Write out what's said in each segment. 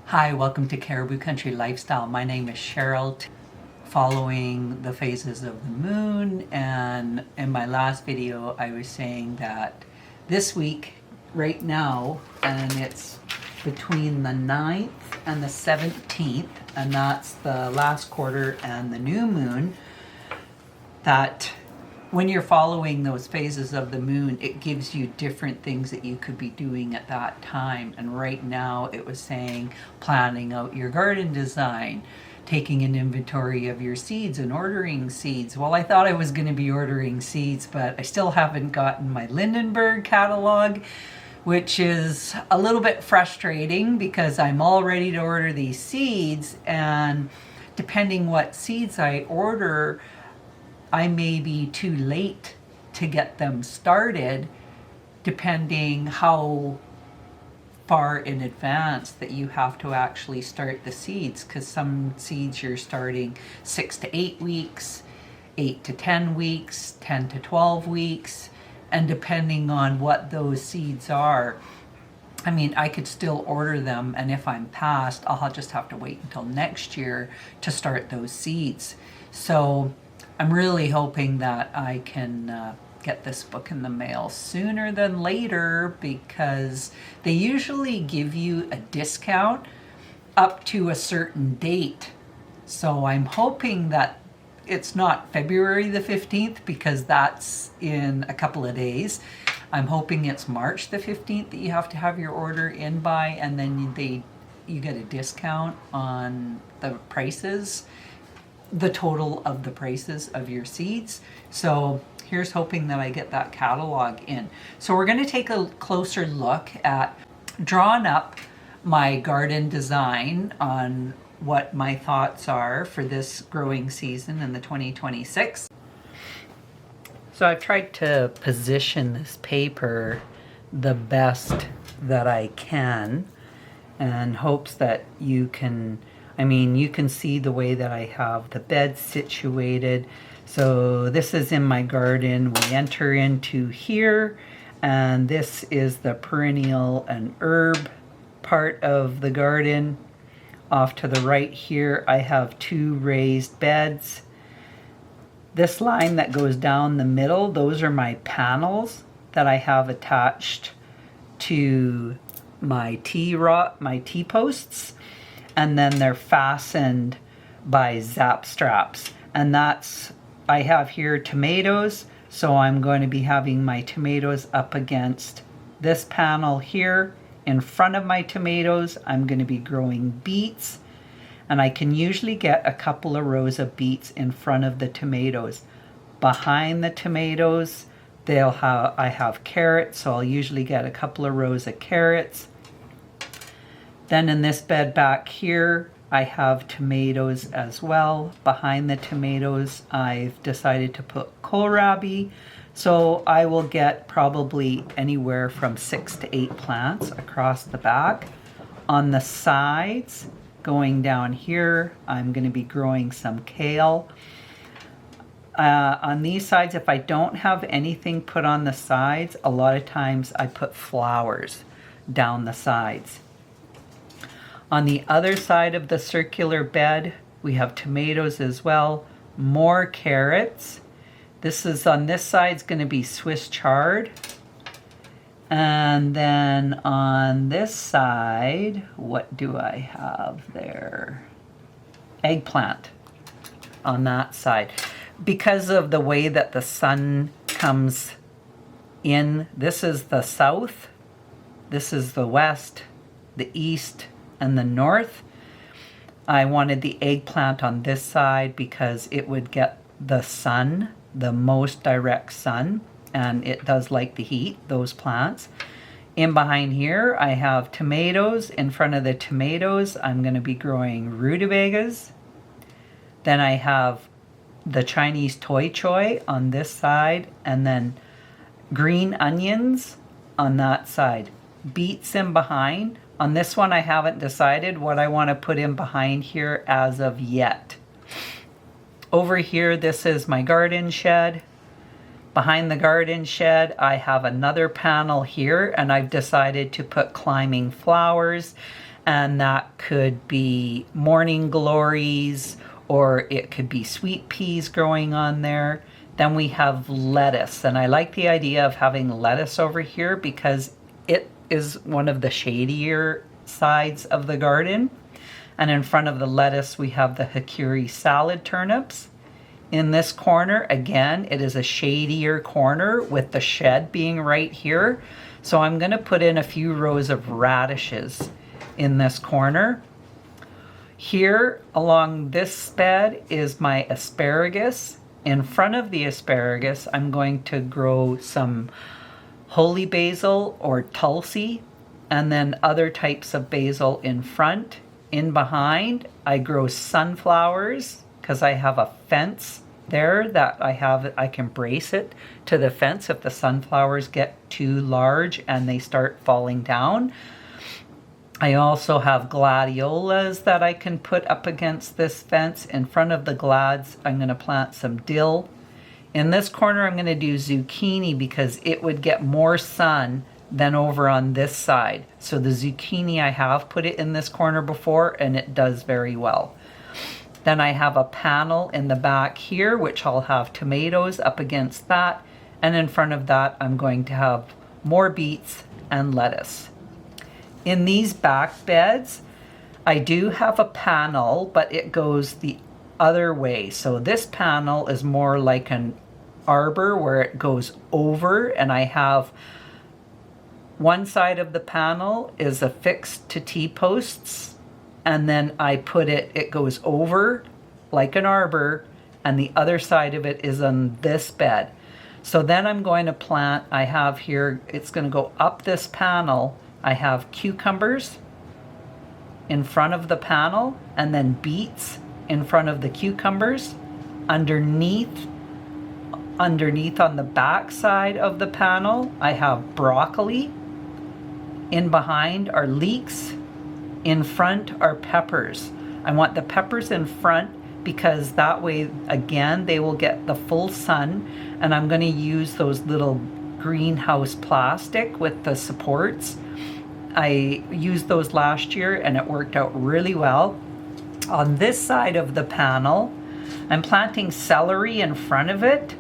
Hi, welcome to Caribou Country Lifestyle. My name is Cheryl. Following the phases of the moon, and in my last video I was saying that this week, right now, and it's between the 9th and the 17th, and that's the last quarter and the new moon, that when you're following those phases of the moon, it gives you different things that you could be doing at that time. And right now it was saying planning out your garden design, taking an inventory of your seeds and ordering seeds. Well, I thought I was going to be ordering seeds, but I still haven't gotten my Lindenberg catalog, which is a little bit frustrating because I'm all ready to order these seeds, and depending what seeds I order, I may be too late to get them started, depending how far in advance that you have to actually start the seeds, because some seeds you're starting 6 to 8 weeks, 8 to 10 weeks, 10 to 12 weeks, and depending on what those seeds are, I mean, I could still order them, and if I'm past, I'll just have to wait until next year to start those seeds. So I'm really hoping that I can get this book in the mail sooner than later, because they usually give you a discount up to a certain date. So I'm hoping that it's not February the 15th, because that's in a couple of days. I'm hoping it's March the 15th that you have to have your order in by, and then you get a discount on the prices, the total of the prices of your seeds. So here's hoping that I get that catalog in. So we're going to take a closer look at drawing up my garden design on what my thoughts are for this growing season in the 2026. So I've tried to position this paper the best that I can, and hopes that you can see the way that I have the bed situated. So this is in my garden. We enter into here, and this is the perennial and herb part of the garden. Off to the right here, I have 2 raised beds. This line that goes down the middle, those are my panels that I have attached to my T-posts. And then they're fastened by zap straps. And I have here tomatoes, so I'm going to be having my tomatoes up against this panel here. In front of my tomatoes, I'm going to be growing beets, and I can usually get a couple of rows of beets in front of the tomatoes. Behind the tomatoes, I have carrots, so I'll usually get a couple of rows of carrots. Then in this bed back here, I have tomatoes as well. Behind the tomatoes, I've decided to put kohlrabi. So I will get probably anywhere from 6 to 8 plants across the back. On the sides, going down here, I'm going to be growing some kale. On these sides, if I don't have anything put on the sides, a lot of times I put flowers down the sides. On the other side of the circular bed, we have tomatoes as well, more carrots. On this side is going to be Swiss chard. And then on this side, what do I have there? Eggplant on that side. Because of the way that the sun comes in, this is the south, this is the west, the east, and the north. I wanted the eggplant on this side because it would get the sun, the most direct sun, and it does like the heat, those plants. In behind here, I have tomatoes. In front of the tomatoes, I'm going to be growing rutabagas. Then I have the Chinese toi choy on this side, and then green onions on that side. Beets in behind. On this one, I haven't decided what I want to put in behind here as of yet. Over here, this is my garden shed. Behind the garden shed, I have another panel here, and I've decided to put climbing flowers. and that could be morning glories, or it could be sweet peas growing on there. Then we have lettuce, and I like the idea of having lettuce over here because it is one of the shadier sides of the garden. And in front of the lettuce, we have the Hikuri salad turnips. In this corner, again, it is a shadier corner with the shed being right here. So I'm going to put in a few rows of radishes in this corner. Here along this bed is my asparagus. In front of the asparagus, I'm going to grow some holy basil or tulsi, and then other types of basil in front. In behind, I grow sunflowers because I have a fence there that I can brace it to the fence if the sunflowers get too large and they start falling down. I also have gladiolas that I can put up against this fence. In front of the glads, I'm going to plant some dill. In this corner, I'm going to do zucchini because it would get more sun than over on this side. So the zucchini, I have put it in this corner before and it does very well. Then I have a panel in the back here, which I'll have tomatoes up against that. And in front of that, I'm going to have more beets and lettuce. In these back beds, I do have a panel, but it goes the other way. So this panel is more like an arbor where it goes over, and I have one side of the panel is affixed to T-posts, and then I put it goes over like an arbor, and the other side of it is on this bed. So then I'm going to plant, I have here, it's going to go up this panel. I have cucumbers in front of the panel, and then beets in front of the cucumbers. Underneath on the back side of the panel, I have broccoli. In behind are leeks. In front are peppers. I want the peppers in front because that way, again, they will get the full sun. And I'm going to use those little greenhouse plastic with the supports. I used those last year and it worked out really well. On this side of the panel, I'm planting celery in front of it,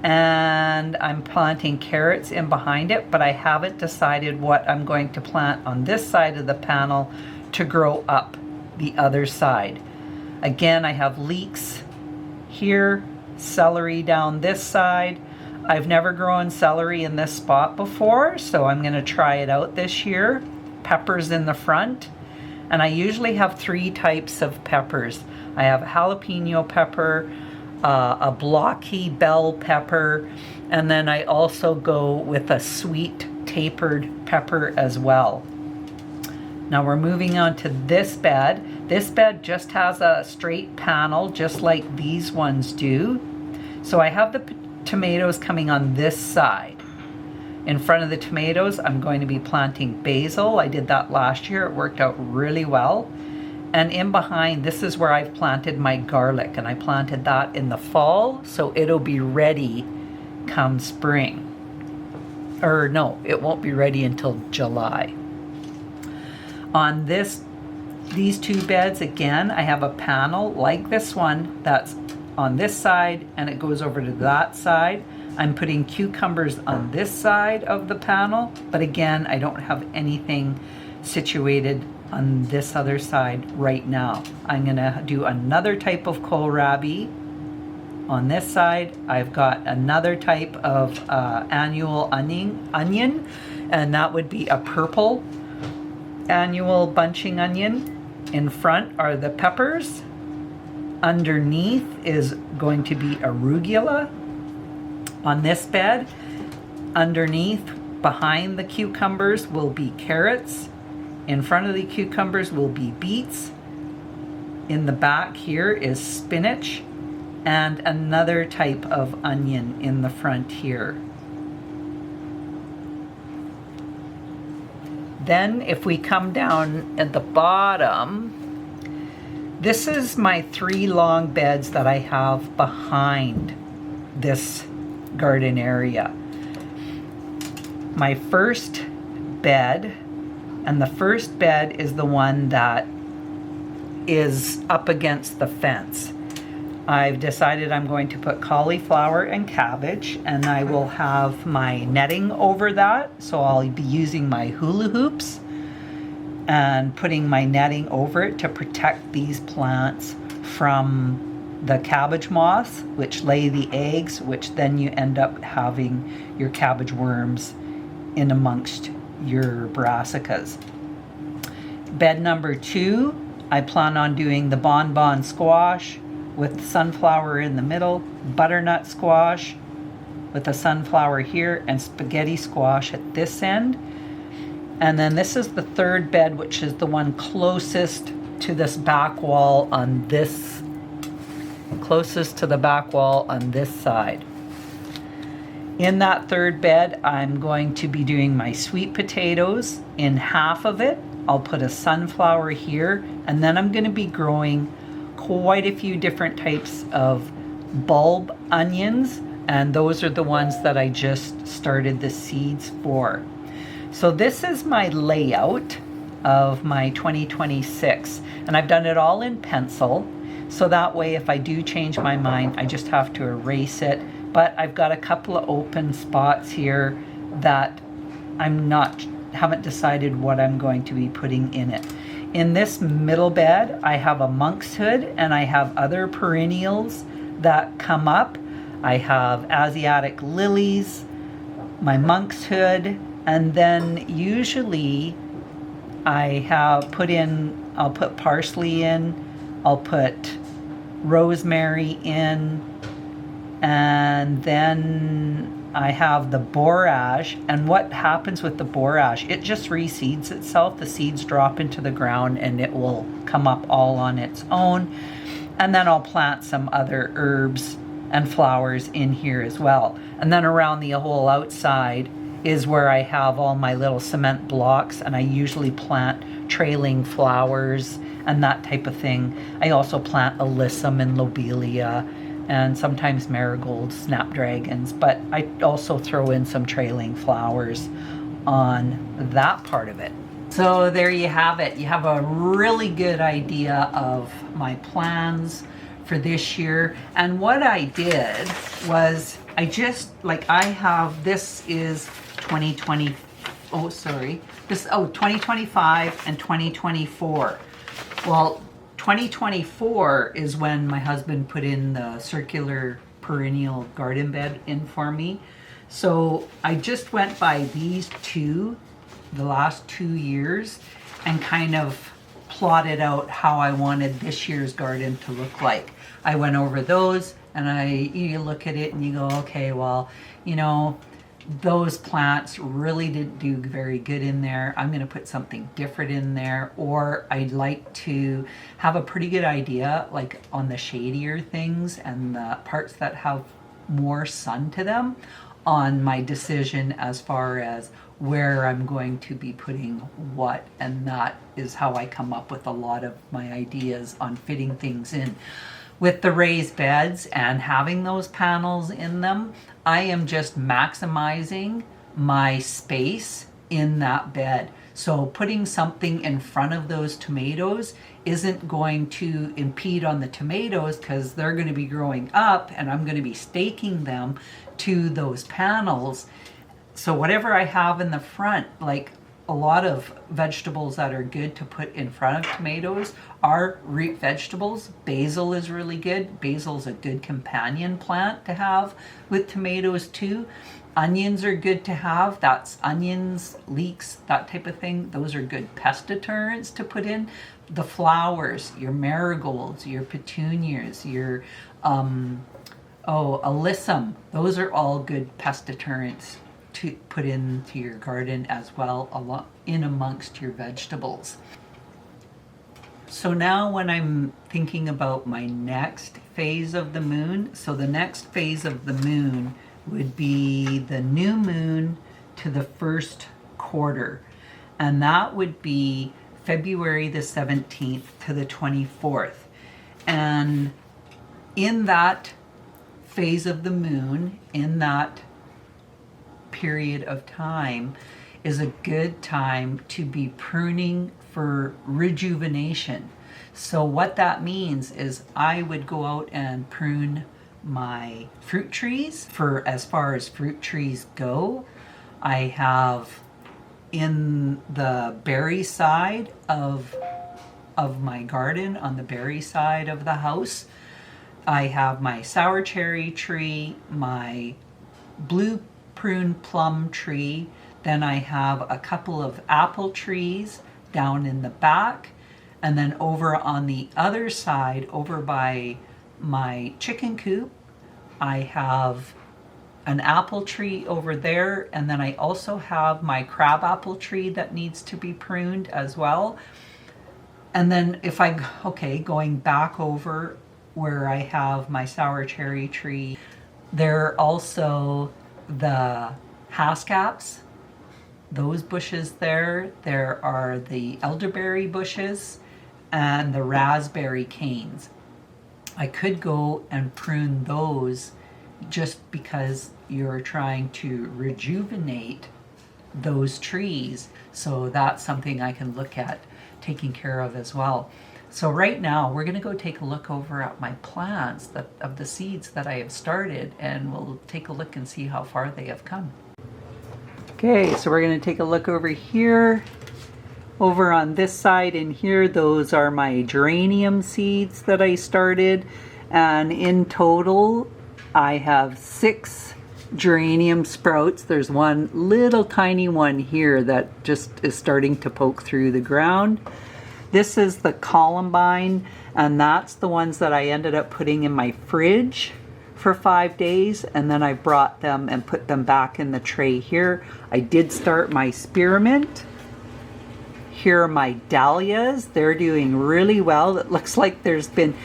and I'm planting carrots in behind it, but I haven't decided what I'm going to plant on this side of the panel to grow up the other side. Again, I have leeks here, celery down this side. I've never grown celery in this spot before, so I'm going to try it out this year. Peppers in the front, and I usually have 3 types of peppers. I have jalapeno pepper, a blocky bell pepper, and then I also go with a sweet tapered pepper as well. Now we're moving on to this bed. This bed just has a straight panel, just like these ones do. So I have the tomatoes coming on this side. In front of the tomatoes, I'm going to be planting basil. I did that last year. It worked out really well. And in behind, this is where I've planted my garlic, and I planted that in the fall, so it'll be ready come spring. Or no, it won't be ready until July. On these 2 beds, again, I have a panel like this one that's on this side, and it goes over to that side. I'm putting cucumbers on this side of the panel, but again, I don't have anything situated on this other side right now. I'm gonna do another type of kohlrabi on this side. I've got another type of annual onion, and that would be a purple annual bunching onion. In front are the peppers. Underneath is going to be arugula. On this bed, underneath, behind the cucumbers will be carrots. In front of the cucumbers will be beets. In the back here is spinach and another type of onion in the front here. Then if we come down at the bottom, this is my 3 long beds that I have behind this garden area. My first bed, And the first bed is the one that is up against the fence. I've decided I'm going to put cauliflower and cabbage, and I will have my netting over that. So I'll be using my hula hoops and putting my netting over it to protect these plants from the cabbage moths, which lay the eggs, which then you end up having your cabbage worms in amongst your brassicas. Bed number 2, I plan on doing the bonbon squash with sunflower in the middle, butternut squash with a sunflower here, and spaghetti squash at this end. And then this is the third bed, which is the one closest to this back wall on this, closest to the back wall on this side. In that third bed, I'm going to be doing my sweet potatoes. In half of it, I'll put a sunflower here, and then I'm going to be growing quite a few different types of bulb onions, and those are the ones that I just started the seeds for. So this is my layout of my 2026, and I've done it all in pencil, so that way if I do change my mind, I just have to erase it. But I've got a couple of open spots here that haven't decided what I'm going to be putting in it. In this middle bed, I have a monkshood, and I have other perennials that come up. I have Asiatic lilies, my monkshood, and then usually I'll put parsley in, I'll put rosemary in, and then I have the borage. And what happens with the borage, it just reseeds itself. The seeds drop into the ground and it will come up all on its own. And then I'll plant some other herbs and flowers in here as well. And then around the whole outside is where I have all my little cement blocks, and I usually plant trailing flowers and that type of thing. I also plant alyssum and lobelia and sometimes marigolds, snapdragons, but I also throw in some trailing flowers on that part of it. So there you have it. You have a really good idea of my plans for this year. And what I did was this is 2020, 2025 and 2024. Well, 2024 is when my husband put in the circular perennial garden bed in for me. So I just went by these two, the last 2 years, and kind of plotted out how I wanted this year's garden to look like. I went over those, and you look at it and you go, okay, well, those plants really didn't do very good in there. I'm going to put something different in there. Or I'd like to have a pretty good idea, like on the shadier things and the parts that have more sun to them, on my decision as far as where I'm going to be putting what. And that is how I come up with a lot of my ideas on fitting things in. With the raised beds and having those panels in them, I am just maximizing my space in that bed. So putting something in front of those tomatoes isn't going to impede on the tomatoes, because they're going to be growing up and I'm going to be staking them to those panels. So whatever I have in the front, like a lot of vegetables that are good to put in front of tomatoes are root vegetables. Basil is really good. Basil's a good companion plant to have with tomatoes too. Onions are good to have. That's onions, leeks, that type of thing. Those are good pest deterrents to put in. The flowers, your marigolds, your petunias, your alyssum. Those are all good pest deterrents to put into your garden as well, in amongst your vegetables. So now when I'm thinking about my next phase of the moon, so the next phase of the moon would be the new moon to the first quarter. And that would be February the 17th to the 24th. And in that phase of the moon, in that period of time, is a good time to be pruning for rejuvenation. So what that means is I would go out and prune my fruit trees. For as far as fruit trees go, I have in the berry side of my garden, on the berry side of the house, I have my sour cherry tree, my blue prune plum tree, then I have a couple of apple trees down in the back, and then over on the other side, over by my chicken coop, I have an apple tree over there, and then I also have my crabapple tree that needs to be pruned as well. And then if I, going back over where I have my sour cherry tree, there are also the haskaps, those bushes there. There are the elderberry bushes and the raspberry canes. I could go and prune those just because you're trying to rejuvenate those trees. So that's something I can look at taking care of as well. So right now we're going to go take a look over at my plants of the seeds that I have started, and we'll take a look and see how far they have come. Okay, so we're going to take a look over here. Over on this side in here, those are my geranium seeds that I started, and in total I have 6 geranium sprouts. There's one little tiny one here that just is starting to poke through the ground. This is the columbine, and that's the ones that I ended up putting in my fridge for 5 days, and then I brought them and put them back in the tray here. I did start my spearmint. Here are my dahlias. They're doing really well. It looks like there's been,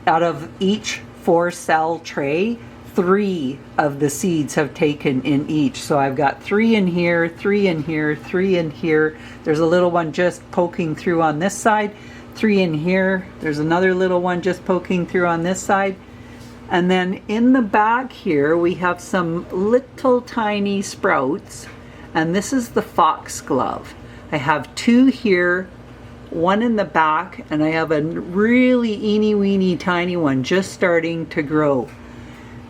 out of each 4-cell tray, 3 of the seeds have taken in each. So I've got 3 in here, 3 in here, 3 in here. There's a little one just poking through on this side, 3 in here. There's another little one just poking through on this side. And then in the back here, we have some little tiny sprouts. And this is the foxglove. I have 2 here, 1 in the back, and I have a really eeny weeny tiny one just starting to grow.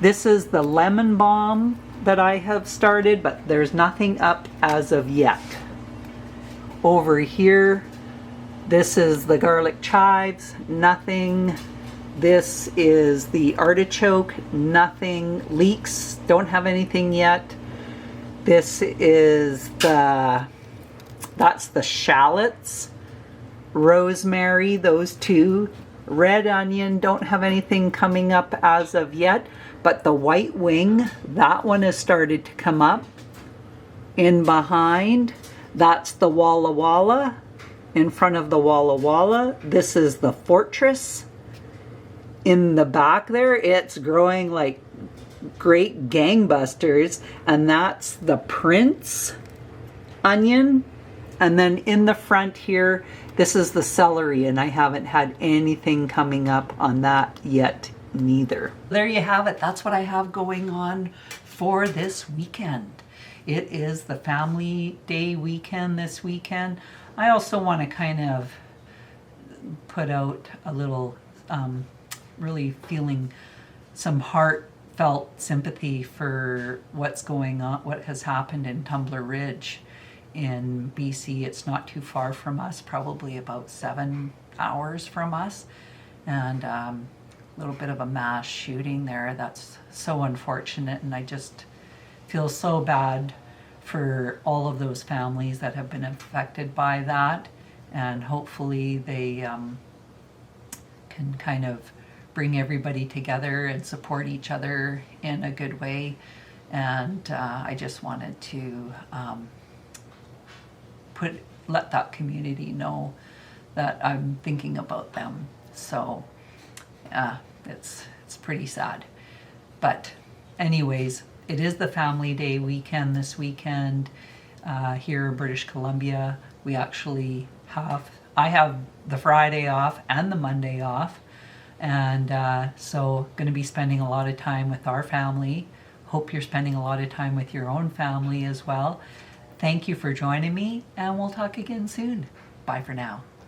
This is the lemon balm that I have started, but there's nothing up as of yet. Over here, this is the garlic chives, nothing. This is the artichoke, nothing. Leeks, don't have anything yet. This is that's the shallots. Rosemary, those 2. Red onion, don't have anything coming up as of yet. But the white wing, that one has started to come up. In behind, that's the Walla Walla. In front of the Walla Walla, this is the Fortress. In the back there, it's growing like great gangbusters, and that's the Prince onion. And then in the front here, this is the celery, and I haven't had anything coming up on that yet neither. There you have it. That's what I have going on for this weekend. It is the family day weekend this weekend. I also want to kind of put out a little really feeling some heartfelt sympathy for what's going on, what has happened in Tumbler Ridge in BC. It's not too far from us, probably about 7 hours from us, and little bit of a mass shooting there. That's so unfortunate, and I just feel so bad for all of those families that have been affected by that, and hopefully they can kind of bring everybody together and support each other in a good way. And I just wanted to let that community know that I'm thinking about them. So it's pretty sad. But anyways, it is the family day weekend this weekend here in British Columbia. We actually I have the Friday off and the Monday off, and so going to be spending a lot of time with our family. Hope you're spending a lot of time with your own family as well. Thank you for joining me, and we'll talk again soon. Bye for now.